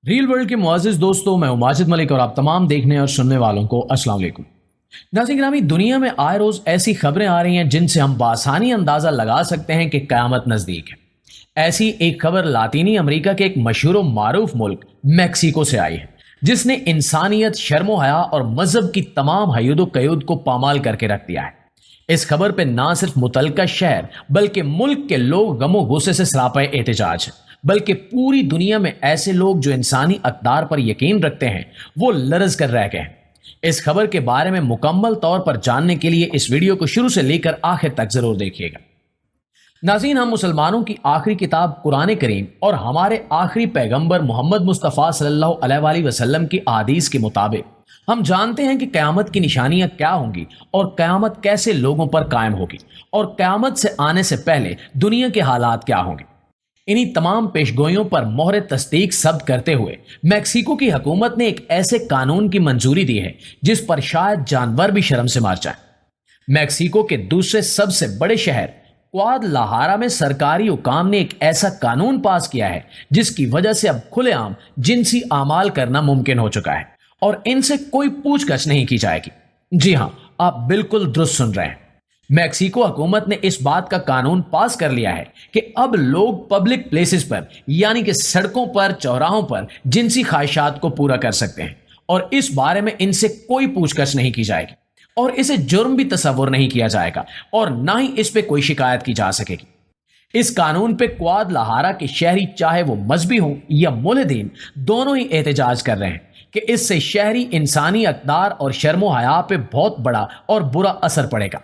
Reel world के मुआजिज दोस्तों, मैं हूं माजिद मलिक और आप तमाम देखने और सुनने वालों को अस्सलाम वालेकुम। नाज़रीन गिरामी, दुनिया में आए रोज ऐसी खबरें आ रही हैं जिनसे हम बासानी अंदाजा लगा सकते हैं कि क़यामत नजदीक है। ऐसी एक खबर लातीनी अमेरिका के एक मशहूर और मारूफ मुल्क मैक्सिको से आई है, जिसने इंसानियत, शर्मो हया और मजहब की तमाम हयूद कयूद को पामाल करके रख दिया है। इस खबर पे ना सिर्फ मुतलका शहर बल्कि मुल्क के लोग गमो गुस्से से सरापे एहतजाज है, बल्कि पूरी दुनिया में ऐसे लोग जो इंसानी अक़दार पर यकीन रखते हैं वो लरज कर रह गए हैं। इस खबर के बारे में मुकम्मल तौर पर जानने के लिए इस वीडियो को शुरू से लेकर आखिर तक जरूर देखिएगा। नाज़रीन, हम मुसलमानों की आखिरी किताब कुरान करीम और हमारे आखिरी पैगंबर मोहम्मद मुस्तफ़ा सल्लल्लाहु अलैहि वसल्लम की अहादीस के मुताबिक हम जानते हैं कि क़यामत की निशानियां क्या होंगी और क़यामत कैसे लोगों पर कायम होगी और क़यामत से आने से पहले दुनिया के हालात क्या होंगे। इन्हीं तमाम पेशगोइयों पर मोहर तस्दीक सब्त करते हुए मैक्सिको की हुकूमत ने एक ऐसे कानून की मंजूरी दी है जिस पर शायद जानवर भी शर्म से मार जाए। मैक्सिको के दूसरे सबसे बड़े शहर क्वादलाहारा में सरकारी हुकाम ने एक ऐसा कानून पास किया है जिसकी वजह से अब खुलेआम जिनसी आमाल करना मुमकिन हो चुका है और इनसे कोई पूछगछ नहीं की जाएगी। जी हां, आप बिल्कुल दुरुस्त सुन रहे हैं। मैक्सिको हुकूमत ने इस बात का कानून पास कर लिया है कि अब लोग पब्लिक प्लेसेस पर यानी कि सड़कों पर, चौराहों पर जिनसी ख्वाहिशात को पूरा कर सकते हैं और इस बारे में इनसे कोई पूछगछ नहीं की जाएगी और इसे जुर्म भी तस्वुर नहीं किया जाएगा और ना ही इस पे कोई शिकायत की जा सकेगी। इस कानून पे क्वादलाहारा के शहरी, चाहे वो मजहबी हों या मुल्हिदीन, दोनों ही एहतजाज कर रहे हैं कि इससे शहरी इंसानी अक़दार और शर्मो हया पे बहुत बड़ा और बुरा असर पड़ेगा।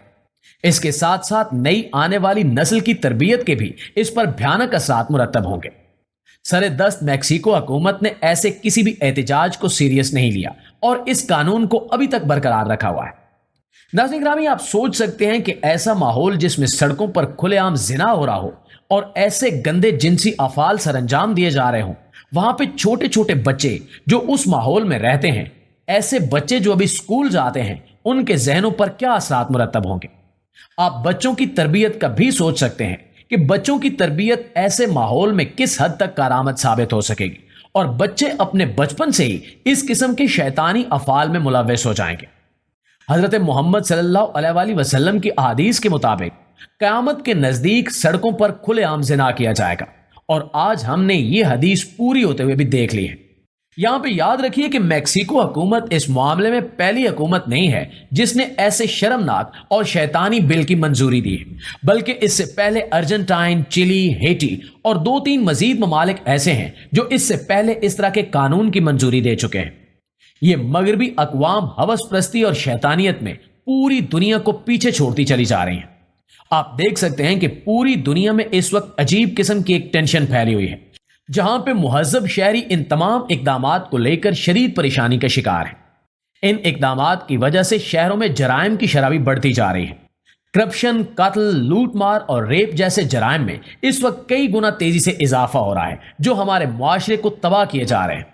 इसके साथ साथ नई आने वाली नस्ल की तरबियत के भी इस पर भयानक असरात मुरतब होंगे। सरे दस्त मैक्सिको हुकूमत ने ऐसे किसी भी एहतजाज को सीरियस नहीं लिया और इस कानून को अभी तक बरकरार रखा हुआ है। नाज़रीन गिरामी, आप सोच सकते हैं कि ऐसा माहौल जिसमें सड़कों पर खुलेआम जिना हो रहा हो और ऐसे गंदे जिनसी अफाल सरंजाम दिए जा रहे हों, वहां पे छोटे छोटे बच्चे जो उस माहौल में रहते हैं, ऐसे बच्चे जो अभी स्कूल जाते हैं, उनके जहनों पर क्या असरात मुरतब होंगे। आप बच्चों की तरबियत का भी सोच सकते हैं कि बच्चों की तरबियत ऐसे माहौल में किस हद तक कारआमद साबित हो सकेगी और बच्चे अपने बचपन से ही इस किस्म के शैतानी अफाल में मुलव्वस हो जाएंगे। हजरत मोहम्मद सल्लल्लाहु अलैहि वसल्लम की अहादीस के मुताबिक क़यामत के नजदीक सड़कों पर खुलेआम जिना किया जाएगा और आज हमने ये हदीस पूरी होते हुए भी देख ली है। यहां पे याद रखिए कि मैक्सिको हुकूमत इस मामले में पहली हुकूमत नहीं है जिसने ऐसे शर्मनाक और शैतानी बिल की मंजूरी दी है, बल्कि इससे पहले अर्जेंटाइन, चिली, हेटी और 2-3 मजीद ममालिक ऐसे हैं जो इससे पहले इस तरह के कानून की मंजूरी दे चुके हैं। ये मगरबी अकवाम हवस प्रस्ती और शैतानियत में पूरी दुनिया को पीछे छोड़ती चली जा रही हैं। आप देख सकते हैं कि पूरी दुनिया में इस वक्त अजीब किस्म की एक टेंशन फैली हुई है, जहां पे मुहज्जब शहरी इन तमाम इकदामात को लेकर शदीद परेशानी का शिकार है। इन इकदामात की वजह से शहरों में जराइम की शरह भी बढ़ती जा रही है। करप्शन, कत्ल, लूटमार और रेप जैसे जराइम में इस वक्त कई गुना तेजी से इजाफा हो रहा है जो हमारे मुआशरे को तबाह किए जा रहे हैं।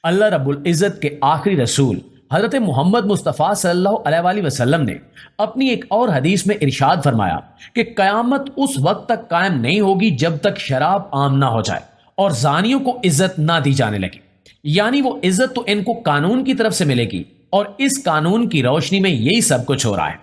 अल्लाह रब्बुल इज़्ज़त के आखिरी रसूल हजरत मोहम्मद मुस्तफ़ा सल्लल्लाहु अलैहि वसल्लम ने अपनी एक और हदीस में इरशाद फरमाया कि क़यामत उस वक्त तक कायम नहीं होगी जब तक शराब आम ना हो जाए और जानियों को इज्जत ना दी जाने लगी। यानी वो इज्जत तो इनको कानून की तरफ से मिलेगी और इस कानून की रोशनी में यही सब कुछ हो रहा है।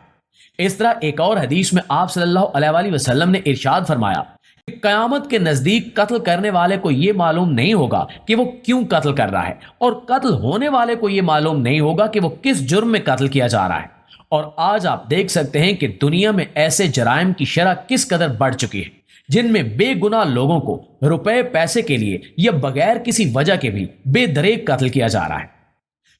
इस तरह एक और हदीस में आप सल्लल्लाहु अलैहि वसल्लम ने इरशाद फरमाया कि क़यामत के नजदीक कत्ल करने वाले को यह मालूम नहीं होगा कि वो क्यों कत्ल कर रहा है और कत्ल होने वाले को यह मालूम नहीं होगा कि वो किस जुर्म में कत्ल किया जा रहा है। और आज आप देख सकते हैं कि दुनिया में ऐसे जराइम की शरह किस कदर बढ़ चुकी है जिनमें बेगुनाह लोगों को रुपए पैसे के लिए या बगैर किसी वजह के भी बेदरेक कत्ल किया जा रहा है।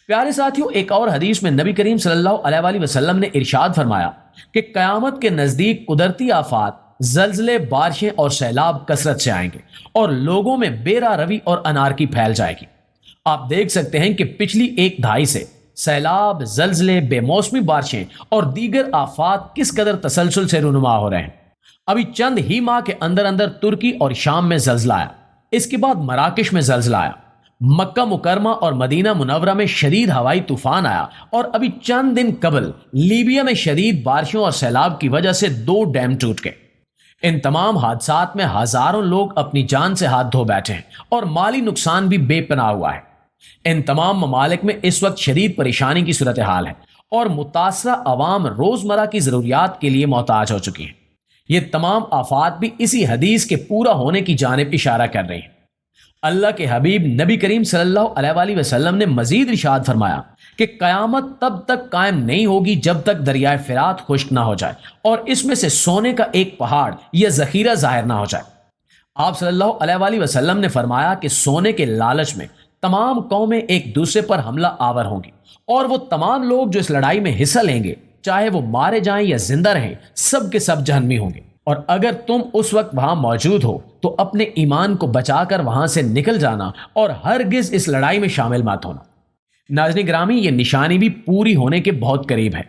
प्यारे साथियों, एक और हदीस में नबी करीम सल्लल्लाहु अलैहि वसल्लम ने इरशाद फरमाया कि क़यामत के नजदीक कुदरती आफात, जल्जले, बारिशें और सैलाब कसरत से आएंगे और लोगों में बेरा रवी और अनारकी फैल जाएगी। आप देख सकते हैं कि पिछली एक दहाई से सैलाब, जल्जले, बेमौसमी बारिशें और दीगर आफात किस कदर तसलसल से रुनुमा हो रहे हैं। अभी चंद ही माह के अंदर अंदर तुर्की और शाम में जल्जला आया, इसके बाद मराकश में जल्जला आया, मक्का मुकरमा और मदीना मुनव्वरा में शदीद हवाई तूफान आया और अभी चंद दिन कबल लीबिया में शदीद बारिशों और सैलाब की वजह से 2 डैम टूट गए। इन तमाम हादसात में हजारों लोग अपनी जान से हाथ धो बैठे हैं और माली नुकसान भी बेपनाह हुआ है। इन तमाम ममालिक में इस वक्त शदीद परेशानी की सूरत हाल है और मुतासरा अवाम रोजमर्रा की जरूरियात के लिए मोहताज हो चुकी है। ये तमाम आफात भी इसी हदीस के पूरा होने की जानिब इशारा कर रही हैं। अल्लाह के हबीब नबी करीम सल्लल्लाहु अलैहि वसल्लम ने मजीद इरशाद फरमाया कि क़यामत तब तक कायम नहीं होगी जब तक दरियाए फिरात खुश्क ना हो जाए और इसमें से सोने का एक पहाड़ या जखीरा जाहिर ना हो जाए। आप सल्लल्लाहु अलैहि वसल्लम ने फरमाया कि सोने के लालच में तमाम कौमें एक दूसरे पर हमला आवर होंगी और वो तमाम लोग जो इस लड़ाई में हिस्सा लेंगे, चाहे वो मारे जाएं या जिंदा रहें, सब के सब जहन्नमी होंगे। और अगर तुम उस वक्त वहां मौजूद हो तो अपने ईमान को बचाकर वहां से निकल जाना और हरगिज इस लड़ाई में शामिल मत होना। नाज़रीन गिरामी, ये निशानी भी पूरी होने के बहुत करीब है।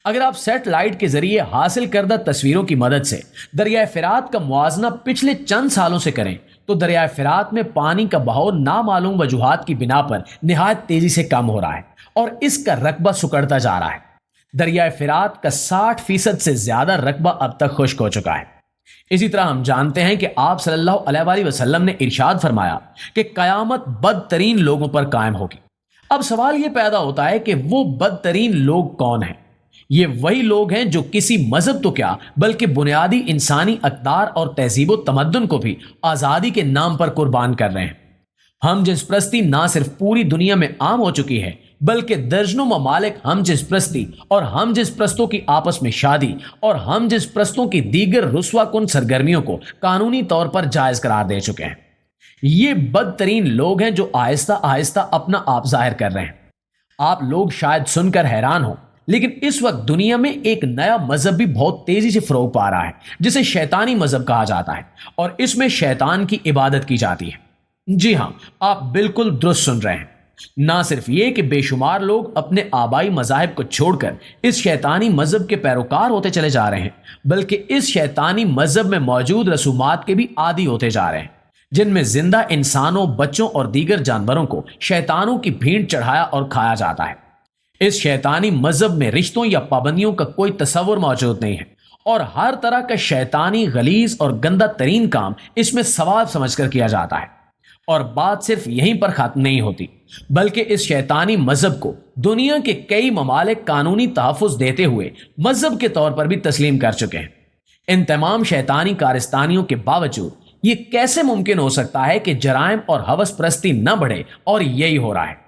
अगर आप सैटेलाइट के जरिए हासिल करदा तस्वीरों की मदद से दरियाए फिरात का मुआजना पिछले चंद सालों से करें तो दरियाए फिरात में पानी का बहाव नामालूम वजूहात की बिना पर निहायत तेजी से कम हो रहा है और इसका रकबा सुकड़ता जा रहा है। दरियाए फिरात का 60% से ज्यादा रकबा अब तक खुश्क हो चुका है। इसी तरह हम जानते हैं कि आप सल्लल्लाहु अलैहि वसल्लम ने इरशाद फरमाया कि कयामत बदतरीन लोगों पर कायम होगी। अब सवाल यह पैदा होता है कि वो बदतरीन लोग कौन हैं? ये वही लोग हैं जो किसी मजहब तो क्या बल्कि बुनियादी इंसानी अक़दार और तहजीब व तमद्दुन को भी आज़ादी के नाम पर कुर्बान कर रहे हैं। हम जिस प्रस्ती ना सिर्फ पूरी दुनिया में आम हो चुकी है बल्कि दर्जनों ममालिक हम जिस प्रस्ती और हम जिस प्रस्तों की आपस में शादी और हम जिस प्रस्तों की दीगर रुस्वा कुन सरगर्मियों को कानूनी तौर पर जायज करार दे चुके हैं। ये बदतरीन लोग हैं जो आहिस्ता आहिस्ता अपना आप जाहिर कर रहे हैं। आप लोग शायद सुनकर हैरान हो, लेकिन इस वक्त दुनिया में एक नया मजहब भी बहुत तेजी से फरोग पा रहा है जिसे शैतानी मजहब कहा जाता है और इसमें शैतान की इबादत की जाती है। जी हां, आप बिल्कुल दुरुस्त सुन रहे हैं। ना सिर्फ ये कि बेशुमार लोग अपने आबाई मजाहिब को छोड़कर इस शैतानी मजहब के पैरोकार होते चले जा रहे हैं, बल्कि इस शैतानी मजहब में मौजूद रसूमात के भी आदी होते जा रहे हैं, जिनमें जिंदा इंसानों, बच्चों और दीगर जानवरों को शैतानों की भीड़ चढ़ाया और खाया जाता है। इस शैतानी मजहब में रिश्तों या पाबंदियों का कोई तस्वर मौजूद नहीं है और हर तरह का शैतानी, गलीज और गंदा तरीन काम इसमें सवाब समझकर किया जाता है। और बात सिर्फ यहीं पर खत्म नहीं होती, बल्कि इस शैतानी मजहब को दुनिया के कई ममालिक कानूनी तहफ़्फ़ुज़ देते हुए मजहब के तौर पर भी तस्लीम कर चुके हैं। इन तमाम शैतानी कारस्तानियों के बावजूद ये कैसे मुमकिन हो सकता है कि जराइम और हवस परस्ती न बढ़े, और यही हो रहा है।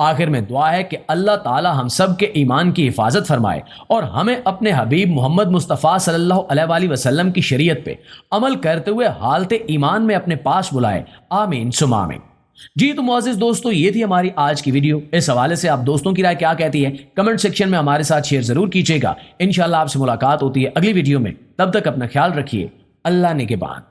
आखिर में दुआ है कि अल्लाह ताला हम सब के ईमान की हिफाजत फरमाए और हमें अपने हबीब मोहम्मद मुस्तफ़ा सल्लल्लाहु अलैहि वसल्लम की शरीयत पे अमल करते हुए हालते ईमान में अपने पास बुलाए। आमीन सुम्मा आमीन। जी तो मुअज़्ज़िज़ दोस्तों, ये थी हमारी आज की वीडियो। इस हवाले से आप दोस्तों की राय क्या कहती है कमेंट सेक्शन में हमारे साथ शेयर जरूर कीजिएगा। इंशाल्लाह आपसे मुलाकात होती है अगली वीडियो में। तब तक अपना ख्याल रखिए। अल्लाह निगहबान।